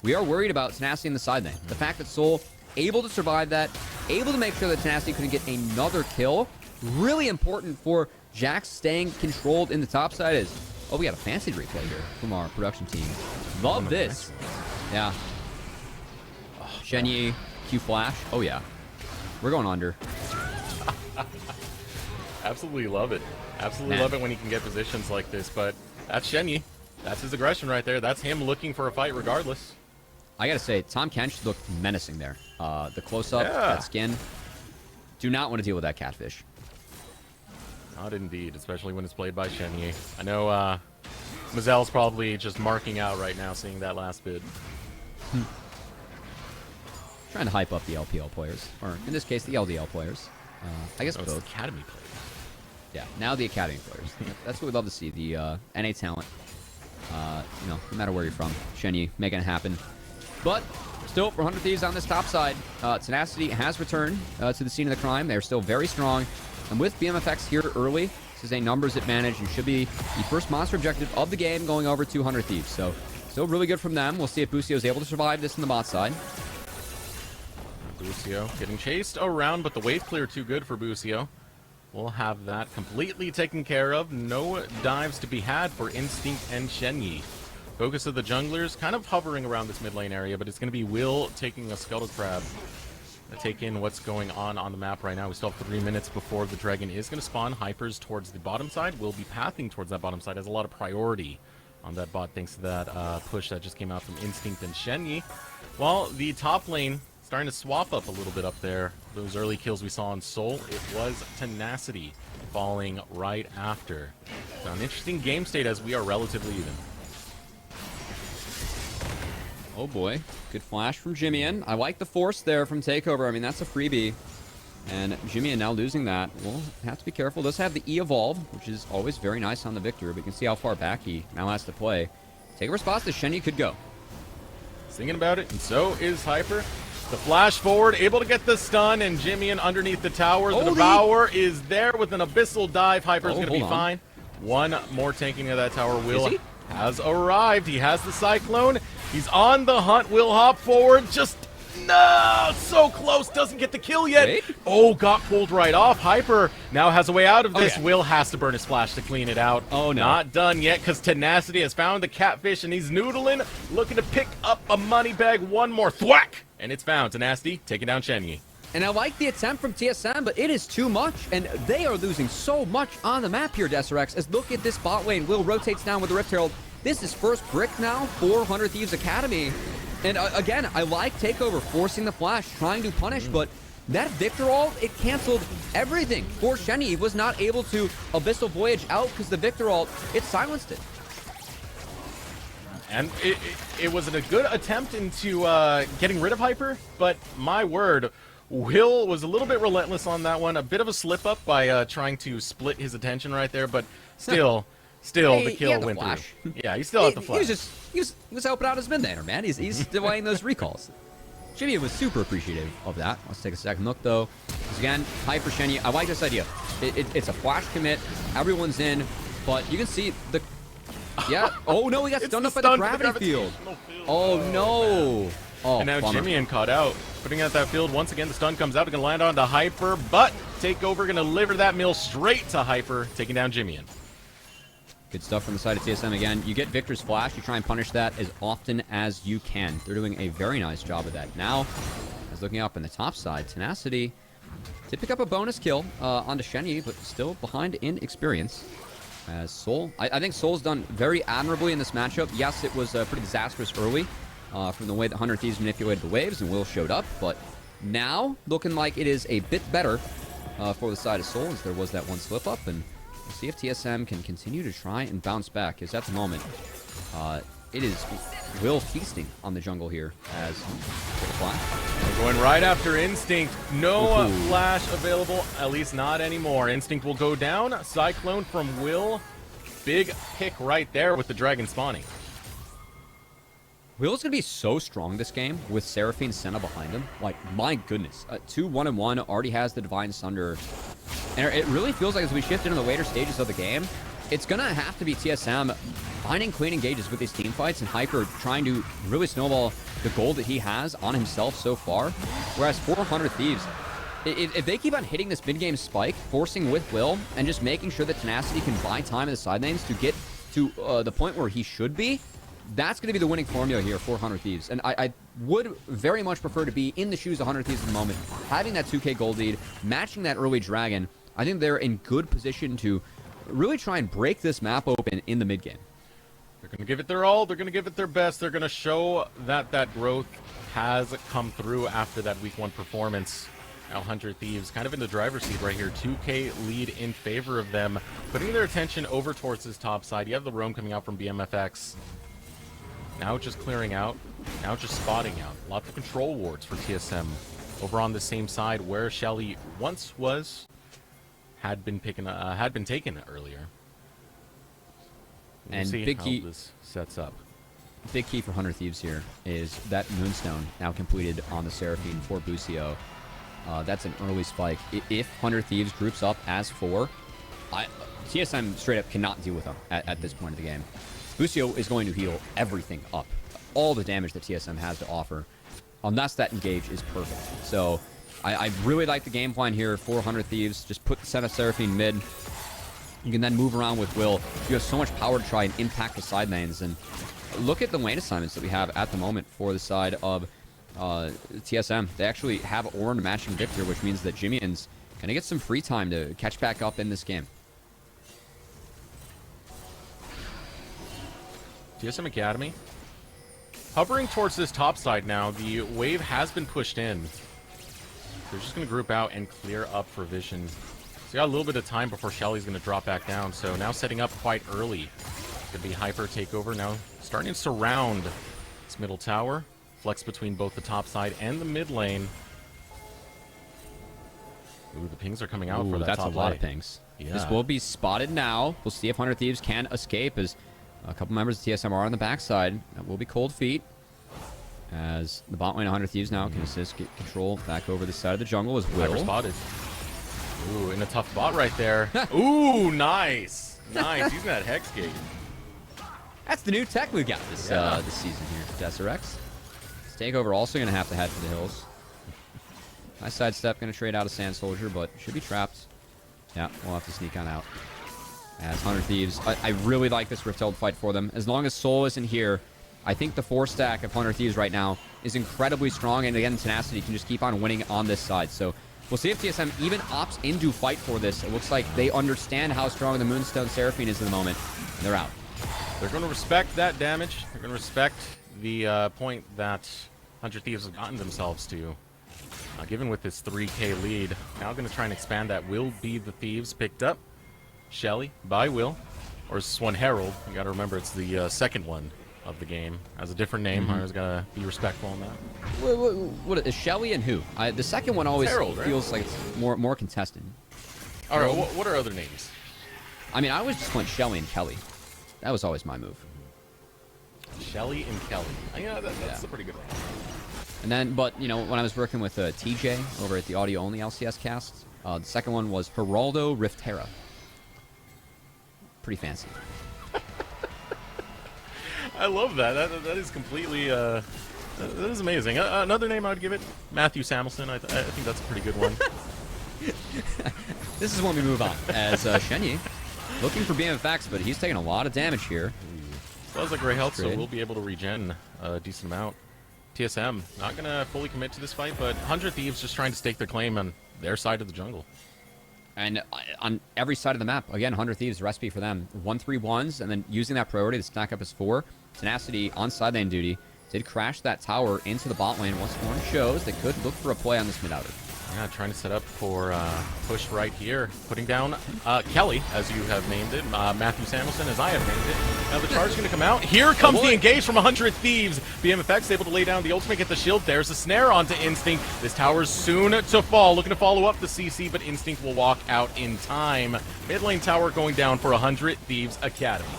we are worried about Tenacity in the side lane. The fact that Soul able to survive that, able to make sure that Tenacity couldn't get another kill. Really important for Jax staying controlled in the top side is, oh, we got a fancy replay here from our production team. Love this. Yeah. Shenyi, Q flash. Oh, yeah. We're going under. Absolutely love it. Absolutely love it when he can get positions like this, but that's Shenyi. That's his aggression right there. That's him looking for a fight regardless. I gotta say, Tom Kench looked menacing there. The close-up, that skin. Do not want to deal with that catfish. Not indeed, especially when it's played by Shenyi. I know Mazel's probably just marking out right now seeing that last bid. Trying to hype up the LPL players, or in this case, the LDL players. I guess both. Academy players. Yeah, now the Academy players. That's what we love to see, the NA talent. You know, no matter where you're from, Shenyi making it happen. But still, for 100 Thieves on this top side, Tenacity has returned to the scene of the crime. They're still very strong. And with BMFX here early, this is a numbers advantage and should be the first monster objective of the game going over 200 Thieves. So, still really good from them. We'll see if Busio is able to survive this in the bot side. Busio getting chased around, but the wave clear too good for Busio. We'll have that completely taken care of. No dives to be had for Instinct and Shenyi. Focus of the junglers kind of hovering around this mid lane area, but it's going to be Will taking a Scuttle Crab to take in what's going on the map right now. We still have 3 minutes before the dragon is going to spawn. Hypers towards the bottom side. Will be pathing towards that bottom side. Has a lot of priority on that bot thanks to that push that just came out from Instinct and Shenyi. While the top lane starting to swap up a little bit up there. Those early kills we saw on Soul, it was Tenacity falling right after. So an interesting game state as we are relatively even. Oh boy, good flash from Jimmy-In. I like the force there from Takeover. I mean, that's a freebie. And Jimmy-In now losing that. We'll have to be careful. Does have the E-Evolve, which is always very nice on the Victor, but you can see how far back he now has to play. Takeover spots that Shenyi could go. Thinking about it, and so is Hyper. The flash forward, able to get the stun, and Jimmy-In underneath the tower. The Devourer is there with an Abyssal Dive. Hyper's going to be fine. One more tanking of that tower. Will has arrived. He has the Cyclone. He's on the hunt. Will hop forward. Just, no, so close. Doesn't get the kill yet. Wait. Oh, got pulled right off. Hyper now has a way out of this. Will has to burn his flash to clean it out. Oh, no. Not done yet because Tenacity has found the catfish and he's noodling, looking to pick up a money bag. One more thwack. And it's found. Tenacity taking down Shenyi. And I like the attempt from TSM, but it is too much. And they are losing so much on the map here, Deserex. As look at this bot lane. Will rotates down with the Rift Herald. This is first brick now for 100 Thieves Academy. And again, I like Takeover forcing the flash, trying to punish, but that Victor ult, it canceled everything for Shenyi. He was not able to Abyssal Voyage out because the Victor ult, it silenced it. And it was a good attempt into getting rid of Hyper, but my word, Will was a little bit relentless on that one. A bit of a slip up by trying to split his attention right there, but still, Hey, the kill went through. Yeah, he still had the flash. He was helping out his mid laner, man. He's delaying those recalls. Jimmy was super appreciative of that. Let's take a second look, though. Because again, Hyper Shenyi, I like this idea. It's a flash commit. Everyone's in, but you can see the... Yeah. Oh, no, he got stunned up by the gravity field. Oh, no. Oh, and now bummer. Jimmy-In caught out. Putting out that field. Once again, the stun comes out. Going to land on the Hyper, but Takeover going to deliver that mill straight to Hyper, taking down Jimmy-In. Good stuff from the side of TSM again. You get Victor's flash. You try and punish that as often as you can. They're doing a very nice job of that. Now, as looking up in the top side, Tenacity did pick up a bonus kill onto Shenyi, but still behind in experience. As Soul, I think Soul's done very admirably in this matchup. Yes, it was pretty disastrous early from the way that 100 Thieves manipulated the waves and Will showed up, but now looking like it is a bit better for the side of Soul, as there was that one slip up, and we'll see if TSM can continue to try and bounce back, as at the moment it is Will feasting on the jungle here as We're going right after Instinct. No flash available, at least not anymore. Instinct will go down. Cyclone from Will. Big pick right there with the dragon spawning. Will's going to be so strong this game with Seraphine Senna behind him. Like, my goodness. 2 1-1 already has the Divine Sunder. And it really feels like as we shift into the later stages of the game, it's going to have to be TSM finding clean engages with these team fights and Hyper trying to really snowball the gold that he has on himself so far. Whereas 400 Thieves, if they keep on hitting this mid-game spike, forcing with Will, and just making sure that Tenacity can buy time in the side lanes to get to the point where he should be, that's going to be the winning formula here for 100 Thieves. And I would very much prefer to be in the shoes of 100 Thieves at the moment, having that 2k gold lead, matching that early dragon. I think they're in good position to really try and break this map open in the mid game. They're going to give it their all. They're going to give it their best. They're going to show that that growth has come through after that week 1 performance. Now 100 Thieves kind of in the driver's seat right here. 2k lead in favor of them, putting their attention over towards this top side. You have the roam coming out from BMFX. Now just clearing out. Now just spotting out. Lots of control wards for TSM. Over on the same side where Shelly once was, had been taken earlier. We'll And see big how key, this sets up. big key for 100 Thieves here is that Moonstone now completed on the Seraphine for Busio. That's an early spike. If 100 Thieves groups up as 4, TSM straight up cannot deal with them at this point of the game. Busio is going to heal everything up. All the damage that TSM has to offer. Unless that engage is perfect. So, I really like the game plan here for 100 Thieves. Just put the Senna Seraphine mid. You can then move around with Will. You have so much power to try and impact the side lanes. And look at the lane assignments that we have at the moment for the side of TSM. They actually have Ornn matching Victor, which means that Jimmy's going to get some free time to catch back up in this game. TSM Academy hovering towards this top side now. The wave has been pushed in. They're just going to group out and clear up for Vision. So got a little bit of time before Shelly's going to drop back down. So now setting up quite early. Going to be Hyper takeover now. Starting to surround this middle tower. Flex between both the top side and the mid lane. Ooh, the pings are coming out for that that's top a lot lane. of pings. Yeah. This will be spotted now. We'll see if 100 Thieves can escape as a couple members of TSM are on the backside. That will be cold feet. As the bot lane 100 Thieves now can assist, get control back over the side of the jungle as Hyper Will. spotted. Ooh, in a tough spot right there. Ooh, nice. Nice. Using that Hex Gate. That's the new tech we got this season here for Deserex. This takeover also going to have to head for the hills. Nice sidestep, going to trade out a Sand Soldier, but should be trapped. Yeah, we'll have to sneak on out. As 100 Thieves, I really like this Rift Held fight for them. As long as Soul isn't here, I think the 4-stack of 100 Thieves right now is incredibly strong, and again, Tenacity can just keep on winning on this side. So we'll see if TSM even opts into fight for this. It looks like they understand how strong the Moonstone Seraphine is in the moment. They're out. They're going to respect that damage. They're going to respect the point that 100 Thieves have gotten themselves to. Given with this 3k lead, now going to try and expand that. Will be the Thieves picked up. Shelly by Will. Or is this one Herald? You got to remember it's the second one of the game. Has a different name. I always got to be respectful on that. What is Shelly and who? The second one always Herald, right? feels like it's more contested. All right, what are other names? I mean, I always just went Shelly and Kelly. That was always my move. Shelly and Kelly. Yeah, that's a pretty good one. And then, but, you know, when I was working with TJ over at the audio-only LCS cast, the second one was Geraldo Riftera. Pretty fancy. I love that. That is completely, that is amazing. Another name I would give it, Matthew Samuelson. I think that's a pretty good one. This is when we move on, as Shenyi looking for BMFX, but he's taking a lot of damage here. Sounds like great health, so we'll be able to regen a decent amount. TSM, not going to fully commit to this fight, but 100 Thieves just trying to stake their claim on their side of the jungle. And on every side of the map, again, 100 Thieves recipe for them. 1-3-1s, and then using that priority to stack up as 4. Tenacity on side lane duty. Did crash that tower into the bot lane once Ornn shows. They could look for a play on this mid outer. Yeah, trying to set up for push right here. Putting down Kelly, as you have named it. Matthew Samuelson, as I have named it. Now the charge is going to come out. Here comes the engage from 100 Thieves. BMFX able to lay down the ultimate, get the shield. There's a snare onto Instinct. This tower's soon to fall. Looking to follow up the CC, but Instinct will walk out in time. Mid lane tower going down for 100 Thieves Academy.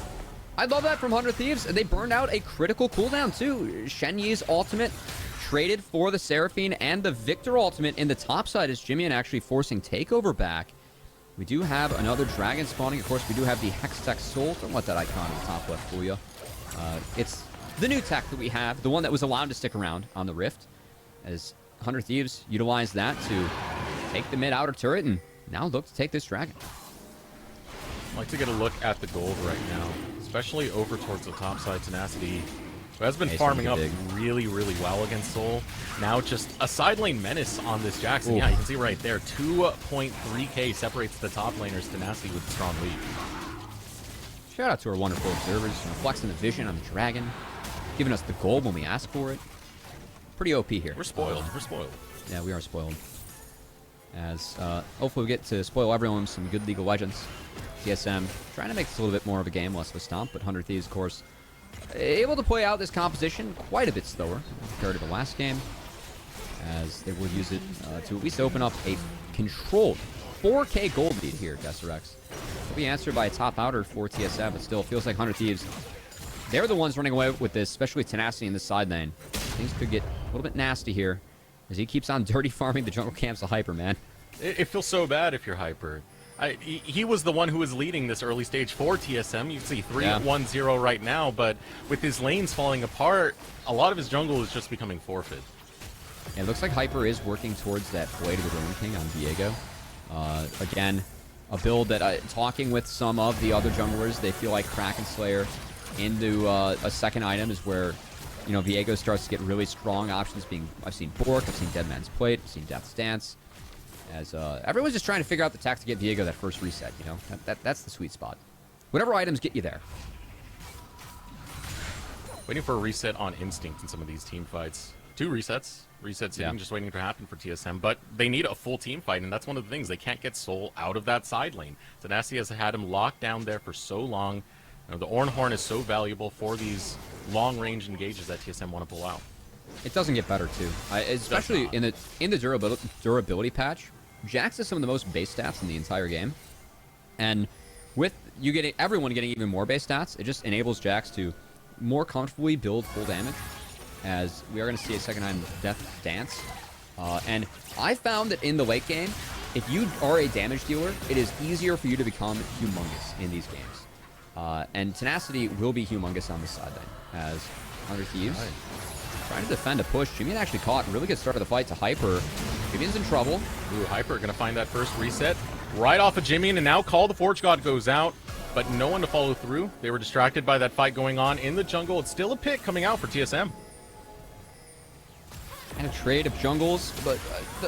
I love that from 100 Thieves. They burned out a critical cooldown, too. Shenyi's ultimate traded for the Seraphine and the Victor ultimate in the top side as Jimmy and actually forcing takeover back. We do have another dragon spawning. Of course, we do have the Hextech Soul. Don't let that icon in the top left fool you. It's the new tech that we have, the one that was allowed to stick around on the Rift, as 100 Thieves utilized that to take the mid-outer turret and now look to take this dragon. I'd like to get a look at the gold right now, especially over towards the top side. Tenacity, who has been farming up really, really well against Soul. Now just a side lane menace on this Jackson. Ooh. Yeah, you can see right there, 2.3k separates the top laners. Tenacity with a strong lead. Shout out to our wonderful observers, flexing the vision on the dragon, giving us the gold when we ask for it. Pretty OP here. We're spoiled. We're spoiled. Yeah, we are spoiled. As hopefully we get to spoil everyone with some good League of Legends. TSM trying to make this a little bit more of a game, less of a stomp, but 100 Thieves, of course, able to play out this composition quite a bit slower compared to the last game, as they will use it to at least open up a controlled 4k gold lead here, Deserex. Will be answered by a top outer for TSM, but still feels like 100 Thieves, they're the ones running away with this, especially Tenacity in the side lane. Things could get a little bit nasty here, as he keeps on dirty farming the jungle camps of Hyper, man. It feels so bad if you're Hyper. He was the one who was leading this early stage for TSM. You can see 3-1-0 right now, but with his lanes falling apart, a lot of his jungle is just becoming forfeit. Yeah, it looks like Hyper is working towards that Blade of the Ruin King on Viego. Again, a build that, talking with some of the other junglers, they feel like Kraken Slayer into a second item is where, you know, Viego starts to get really strong options. I've seen Bork, I've seen Dead Man's Plate, I've seen Death's Dance. As everyone's just trying to figure out the tack to get Viego that first reset, you know? That's the sweet spot. Whatever items get you there. Waiting for a reset on Instinct in some of these team fights. 2 resets. Resets hitting, just waiting to happen for TSM. But they need a full team fight, and that's one of the things. They can't get Soul out of that side lane. Tenacity has had him locked down there for so long. You know, the Ornhorn is so valuable for these long-range engages that TSM want to pull out. It doesn't get better, too. Especially in the durability patch. Jax has some of the most base stats in the entire game. And with everyone getting even more base stats, it just enables Jax to more comfortably build full damage, as we are going to see a second item, Death Dance. And I found that in the late game, if you are a damage dealer, it is easier for you to become humongous in these games. And Tenacity will be humongous on the side lane, as 100 Thieves trying to defend a push. Jimmy actually caught. Really good start of the fight to Hyper. Jimmy's in trouble. Ooh, Hyper going to find that first reset right off of Jimmy, and now Call the Forge God goes out, but no one to follow through. They were distracted by that fight going on in the jungle. It's still a pick coming out for TSM. And a trade of jungles, but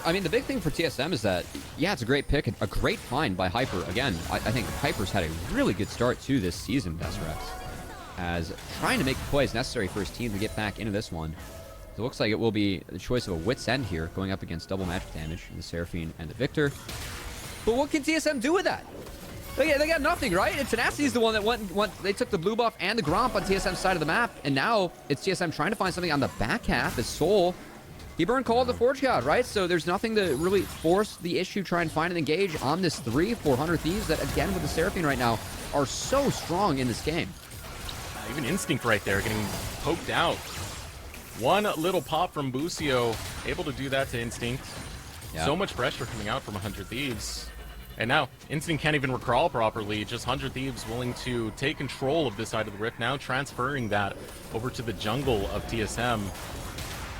I mean, the big thing for TSM is that, yeah, it's a great pick, a great find by Hyper. Again, I think Hyper's had a really good start to this season, Deserex, as trying to make the plays necessary for his team to get back into this one. It looks like it will be the choice of a Wit's End here, going up against double magic damage in the Seraphine and the Victor. But what can TSM do with that? They got nothing, right? And Tenacity's the one that they took the blue buff and the Gromp on TSM's side of the map, and now it's TSM trying to find something on the back half. As Soul, he burned Call of the Forge God, right? So there's nothing to really force the issue, try and find an engage on this 400 Thieves that, again, with the Seraphine right now, are so strong in this game. Even Instinct right there getting poked out. One little pop from Busio, able to do that to Instinct. Yeah. So much pressure coming out from 100 Thieves. And now, Instinct can't even recrawl properly. Just 100 Thieves willing to take control of this side of the Rift, now transferring that over to the jungle of TSM.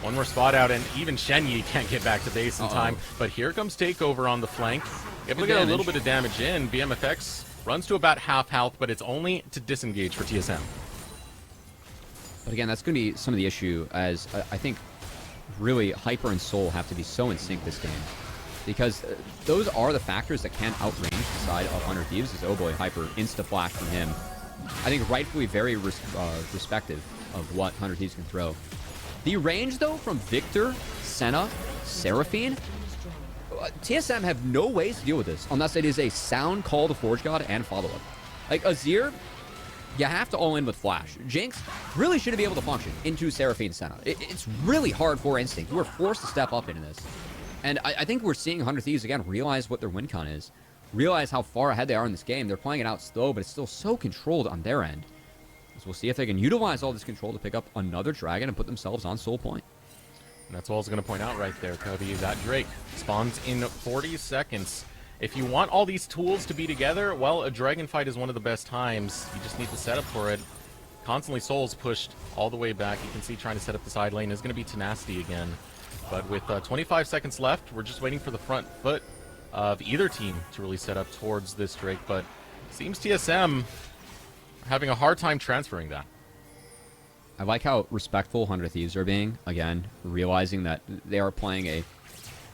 One more spot out, and even Shenyi can't get back to base in time. But here comes Takeover on the flank. Able to get a little bit of damage in. BMFX runs to about half health, but it's only to disengage for TSM. But again, that's going to be some of the issue, as I think really Hyper and Soul have to be so in sync this game. Because those are the factors that can outrange the side of 100 Thieves, as, oh boy, Hyper, insta-flash from him. I think rightfully very respective of what 100 Thieves can throw. The range, though, from Victor, Senna, Seraphine, TSM have no ways to deal with this, unless it is a sound Call to Forge God and follow-up. Like, Azir, you have to all in with Flash. Jinx really shouldn't be able to function into Seraphine Senna. It's really hard for Instinct. You are forced to step up into this. And I think we're seeing 100 Thieves, again, realize what their win con is. Realize how far ahead they are in this game. They're playing it out slow, but it's still so controlled on their end. So we'll see if they can utilize all this control to pick up another dragon and put themselves on Soul Point. And that's all I was going to point out right there, Cubby. That Drake spawns in 40 seconds. if you want all these tools to be together, well, a dragon fight is one of the best times. You just need to set up for it. Constantly Soul's pushed all the way back. You can see trying to set up the side lane is going to be Tenacity again. But with 25 seconds left, we're just waiting for the front foot of either team to really set up towards this Drake. But seems TSM having a hard time transferring that. I like how respectful 100 Thieves are being. Again, realizing that they are playing a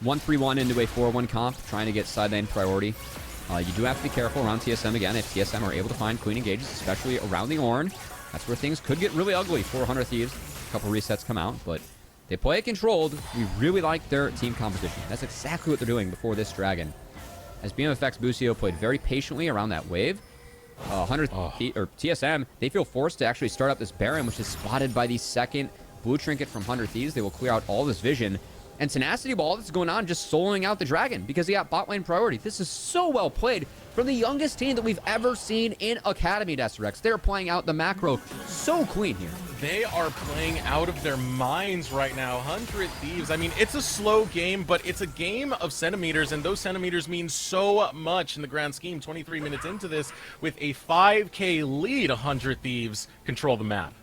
1-3-1 into a 4-1 comp, trying to get side lane priority. You do have to be careful around TSM again. If TSM are able to find clean engages, especially around the Ornn, that's where things could get really ugly for 100 Thieves. A couple resets come out, but they play it controlled. We really like their team composition. That's exactly what they're doing before this dragon. As BMFX Busio played very patiently around that wave, 100 or TSM, they feel forced to actually start up this Baron, which is spotted by the second blue trinket from 100 Thieves. They will clear out all this vision. And Tenacity, while all this is going on, just soloing out the dragon because he got bot lane priority. This is so well played from the youngest team that we've ever seen in Academy, Deserex. They're playing out the macro so clean here. They are playing out of their minds right now. 100 Thieves. I mean, it's a slow game, but it's a game of centimeters, and those centimeters mean so much in the grand scheme. 23 minutes into this, with a 5K lead, 100 Thieves control the map.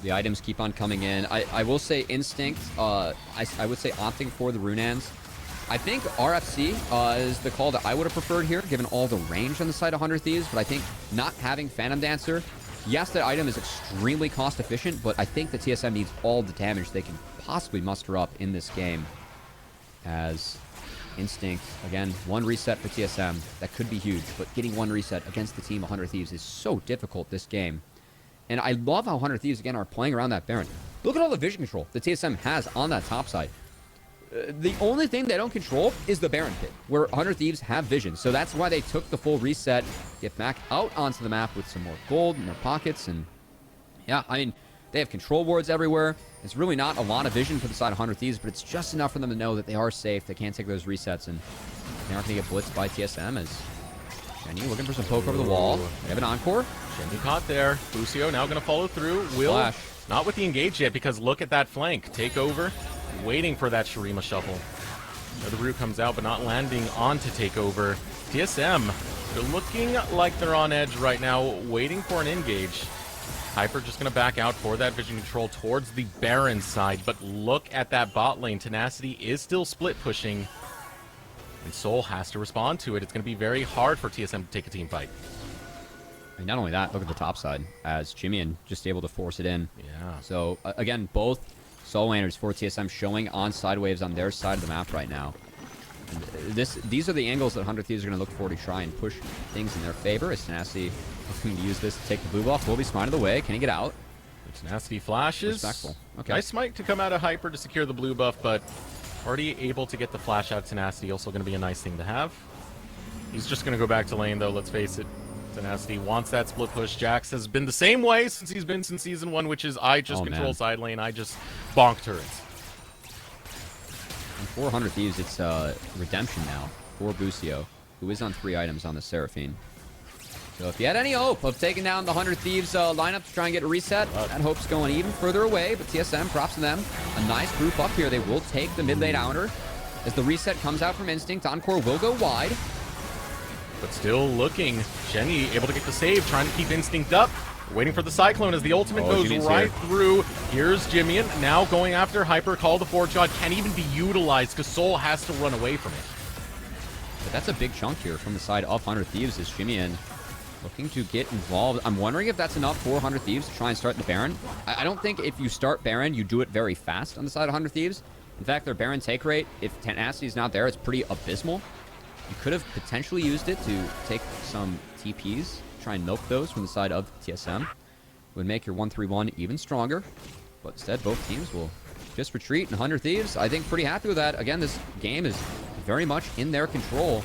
The items keep on coming in. I will say Instinct, I would say opting for the Runans. I think RFC is the call that I would have preferred here, given all the range on the side of 100 Thieves, but I think not having Phantom Dancer, yes, that item is extremely cost efficient, but I think the TSM needs all the damage they can possibly muster up in this game. As Instinct, again, one reset for TSM, that could be huge, but getting one reset against the team 100 Thieves is so difficult this game. And I love how 100 Thieves, again, are playing around that Baron. Look at all the vision control the TSM has on that top side. The only thing they don't control is the Baron pit, where 100 Thieves have vision. So that's why they took the full reset, get back out onto the map with some more gold in their pockets. And yeah, I mean, they have control wards everywhere. It's really not a lot of vision for the side of 100 Thieves, but it's just enough for them to know that they are safe. They can't take those resets, and they aren't going to get blitzed by TSM as Shenyi looking for some poke over the wall. They have an encore. Shenyi caught there. Busio now going to follow through. Will Flash. not with the engage yet, because look at that flank. Take over. Waiting for that Shurima shuffle. The root comes out, but not landing on to take over. TSM, they're looking like they're on edge right now, waiting for an engage. Hyper just going to back out for that vision control towards the Baron side, but look at that bot lane. Tenacity is still split pushing, and Soul has to respond to it. It's going to be very hard for TSM to take a team fight. And not only that, look at the top side, as Jimian just able to force it in. Yeah. So, again, both solo laners for TSM showing on side waves on their side of the map right now. And these are the angles that 100 Thieves are going to look for to try and push things in their favor. As Tenacity looking to use this to take the blue buff. Will be smart of the way. Can he get out? Tenacity flashes. Respectful. Okay. Nice smite to come out of Hyper to secure the blue buff, but already able to get the flash out of Tenacity. Also going to be a nice thing to have. He's just going to go back to lane, though. Let's face it. Tenacity wants that split push. Jax has been the same way since Season 1, which is I just control side lane, I just bonk turrets. And 400 Thieves, it's redemption now for Busio, who is on 3 items on the Seraphine. So if you had any hope of taking down the 100 Thieves lineup to try and get a reset, that hope's going even further away, but TSM, props to them. A nice group up here. They will take the mid lane outer. As the reset comes out from Instinct, Encore will go wide. But still looking. Shenyi able to get the save, trying to keep Instinct up. Waiting for the Cyclone as the ultimate goes Jimmy's right here. through. Here's Jimian, now going after Hyper. Call the Forge God. Can't even be utilized because Soul has to run away from it. But that's a big chunk here from the side of 100 Thieves as Jimian looking to get involved. I'm wondering if that's enough for 100 Thieves to try and start the Baron. I don't think if you start Baron, you do it very fast on the side of 100 Thieves. In fact, their Baron take rate, if Tenacity is not there, it's pretty abysmal. You could have potentially used it to take some TPs, try and milk those from the side of TSM. Would make your 1-3-1 even stronger. But instead, both teams will just retreat. And 100 Thieves, I think, pretty happy with that. Again, this game is very much in their control.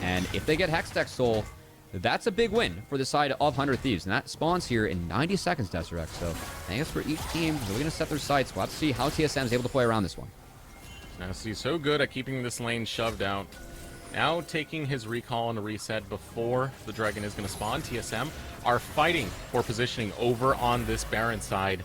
And if they get Hextech Soul, that's a big win for the side of 100 Thieves. And that spawns here in 90 seconds, Deserex. So thanks for each team. Really going to set their sights. We'll have to see how TSM is able to play around this one. Tenacity's so good at keeping this lane shoved out. Now taking his recall and a reset before the dragon is going to spawn. TSM are fighting for positioning over on this Baron side.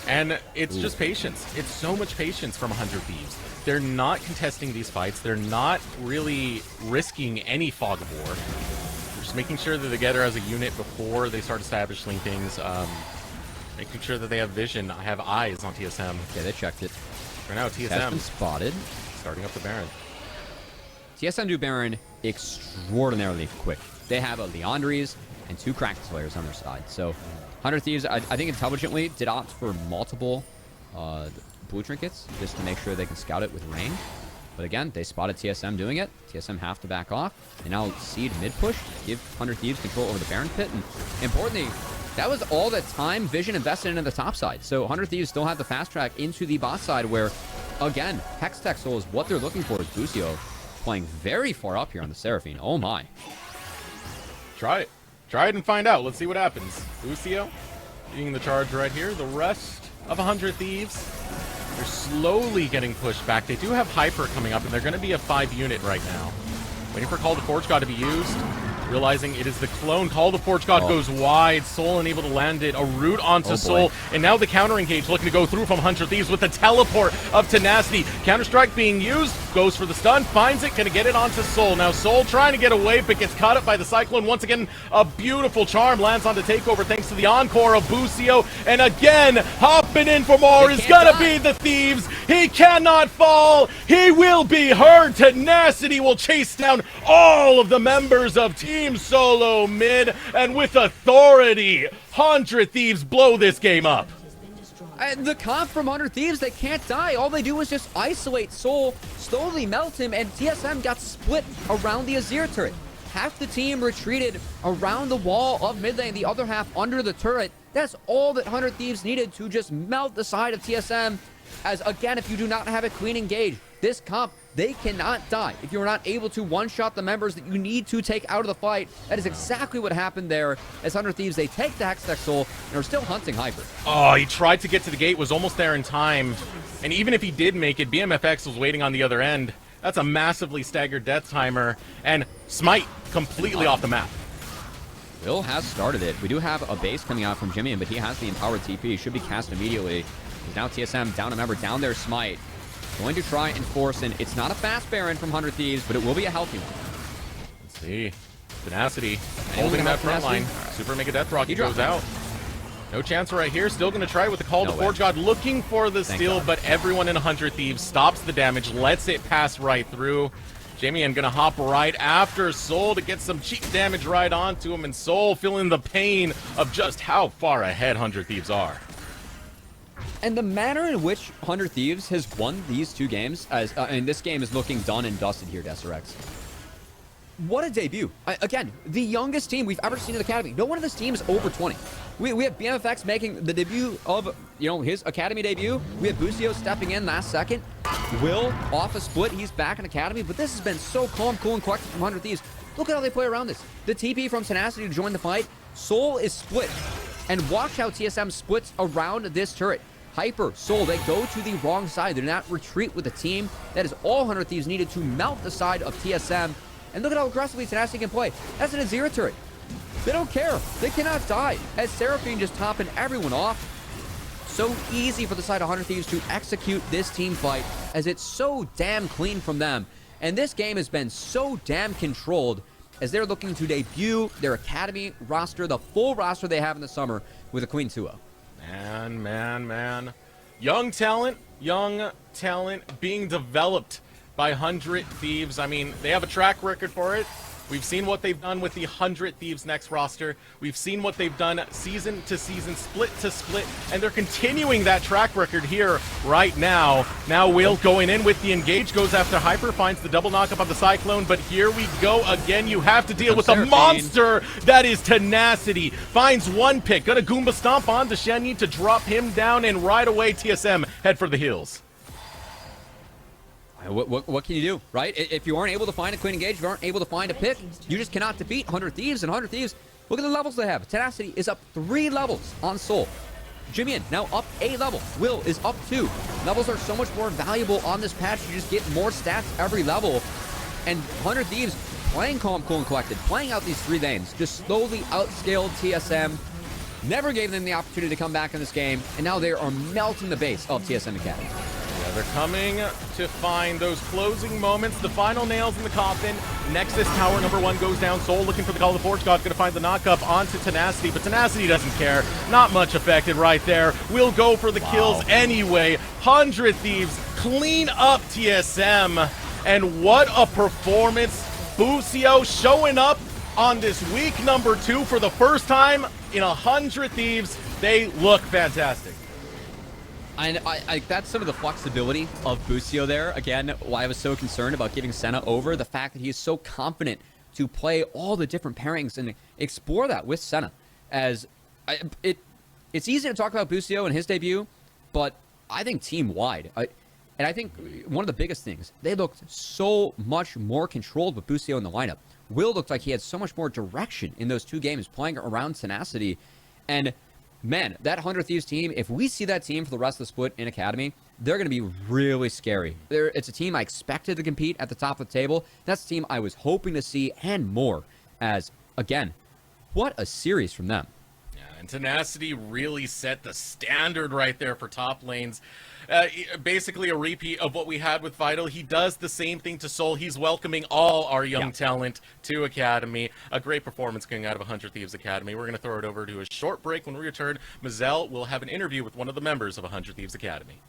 And it's just patience. It's so much patience from 100 Thieves. They're not contesting these fights. They're not really risking any fog of war. They're just making sure that they get her as a unit before they start establishing things. Making sure that they have vision. I have eyes on TSM. Okay, they checked it. For now, Has been TSM spotted. starting up the Baron. TSM do Baron extraordinarily quick. They have a Leandries and 2 Kraken Slayers on their side. So 100 Thieves, I think intelligently, did opt for multiple blue trinkets just to make sure they can scout it with rain. But again, they spotted TSM doing it. TSM have to back off. They now seed mid push, give 100 Thieves control over the Baron pit. And importantly, that was all that time Vision invested into the top side. So 100 Thieves still have the fast track into the bot side where, again, Hex Texel is what they're looking for. Busio playing very far up here on the Seraphine. Oh my. Try it. Try it and find out. Let's see what happens. Busio being the charge right here. The rest of 100 Thieves, they're slowly getting pushed back. They do have Hyper coming up, and they're going to be a 5 unit right now. Waiting for Call to Forge God to be used. Realizing it is the clone. Call to Forge God goes wide. Soul unable to land it. A root onto Soul. And now the counter engage looking to go through from 100 Thieves with the teleport of Tenacity. Counter-strike being used. Goes for the stun. Finds it. Gonna get it onto Soul. Now Soul trying to get away, but gets caught up by the Cyclone. Once again, a beautiful charm lands onto Takeover thanks to the encore of Busio. And again, hopping in for more is gonna be the Thieves. He cannot fall. He will be heard. Tenacity will chase down all of the members of Team Solo mid, and with authority, 100 Thieves blow this game up. The comp from 100 Thieves, they can't die. All they do is just isolate Soul, slowly melt him, and TSM got split around the Azir turret. Half the team retreated around the wall of mid lane, the other half under the turret. That's all that 100 Thieves needed to just melt the side of TSM. As again, if you do not have a Queen engage, this comp, they cannot die. If you're not able to one-shot the members that you need to take out of the fight, that is exactly what happened there. As 100 Thieves, they take the Hextech Soul and are still hunting Hyper. Oh, he tried to get to the gate, was almost there in time. And even if he did make it, BMFX was waiting on the other end. That's a massively staggered death timer. And Smite completely off the map. Will has started it. We do have a base coming out from Jimmy, but he has the empowered TP. Should be cast immediately. Now TSM down a member, down their Smite. Going to try and force in. It's not a fast Baron from 100 Thieves, but it will be a healthy one. Let's see. Tenacity holding that front line. Super Mega Death Rocket goes out. No chance right here. Still going to try with the Call to Forge God, looking for the steal, but everyone in 100 Thieves stops the damage, lets it pass right through. Jamie and gonna hop right after Soul to get some cheap damage right onto him, and Soul feeling the pain of just how far ahead 100 Thieves are. And the manner in which 100 Thieves has won these 2 games, as and this game is looking done and dusted here, Deserex. What a debut. Again, the youngest team we've ever seen in the Academy. No one of this team is over 20. We have BMFX making the debut of, his Academy debut. We have Busio stepping in last second. Will off a split. He's back in Academy, but this has been so calm, cool, and collected from 100 Thieves. Look at how they play around this. The TP from Tenacity to join the fight. Soul is split. And watch how TSM splits around this turret. Hyper, Soul, they go to the wrong side. They do not retreat with the team. That is all 100 Thieves needed to melt the side of TSM. And look at how aggressively Tenacity can play. That's an Azir turret. They don't care. They cannot die. As Seraphine just topping everyone off. So easy for the side of 100 Thieves to execute this team fight, as it's so damn clean from them. And this game has been so damn controlled, as they're looking to debut their Academy roster, the full roster they have in the summer, with a Queen 2-0. Man. Young talent being developed by 100 Thieves. I mean, they have a track record for it. We've seen what they've done with the 100 Thieves next roster. We've seen what they've done season to season, split to split, and they're continuing that track record here right now. Now Will going in with the engage, goes after Hyper, finds the double knockup on the Cyclone, but here we go again. You have to deal with the monster that is Tenacity. Finds one pick, gonna Goomba Stomp onto Shenyi to drop him down, and right away TSM head for the hills. What can you do, right? If you aren't able to find a Queen engage, if you aren't able to find a pick, you just cannot defeat 100 Thieves. And 100 Thieves, look at the levels they have. Tenacity is up 3 levels on Soul. Jimmy now up a level. Will is up 2. Levels are so much more valuable on this patch. You just get more stats every level. And 100 Thieves playing calm, cool, and collected, playing out these 3 lanes, just slowly outscaled TSM. never gave them the opportunity to come back in this game, and now they are melting the base of TSM Academy. Yeah, they're coming to find those closing moments, the final nails in the coffin. Nexus tower number 1 goes down. Soul looking for the call of the Forge God, going to find the knockup onto Tenacity, but Tenacity doesn't care. Not much affected right there. We'll go for the kills anyway. 100 Thieves clean up TSM, and what a performance. Busio showing up on this week number 2 for the first time in 100 Thieves. They look fantastic. And I that's some of the flexibility of Busio there. Again, why I was so concerned about giving Senna over, the fact that he is so confident to play all the different pairings and explore that with Senna. As it's easy to talk about Busio and his debut, but I think team-wide, and I think one of the biggest things, they looked so much more controlled with Busio in the lineup. Will looked like he had so much more direction in those 2 games, playing around Tenacity. And man, that 100 Thieves team, if we see that team for the rest of the split in Academy, they're going to be really scary. It's a team I expected to compete at the top of the table. That's a team I was hoping to see and more. As, again, what a series from them. Yeah, and Tenacity really set the standard right there for top lanes. Basically a repeat of what we had with Vital. He does the same thing to Soul. He's welcoming all our young talent to Academy. A great performance coming out of 100 Thieves Academy. We're going to throw it over to a short break. When we return, Mazel will have an interview with one of the members of 100 Thieves Academy.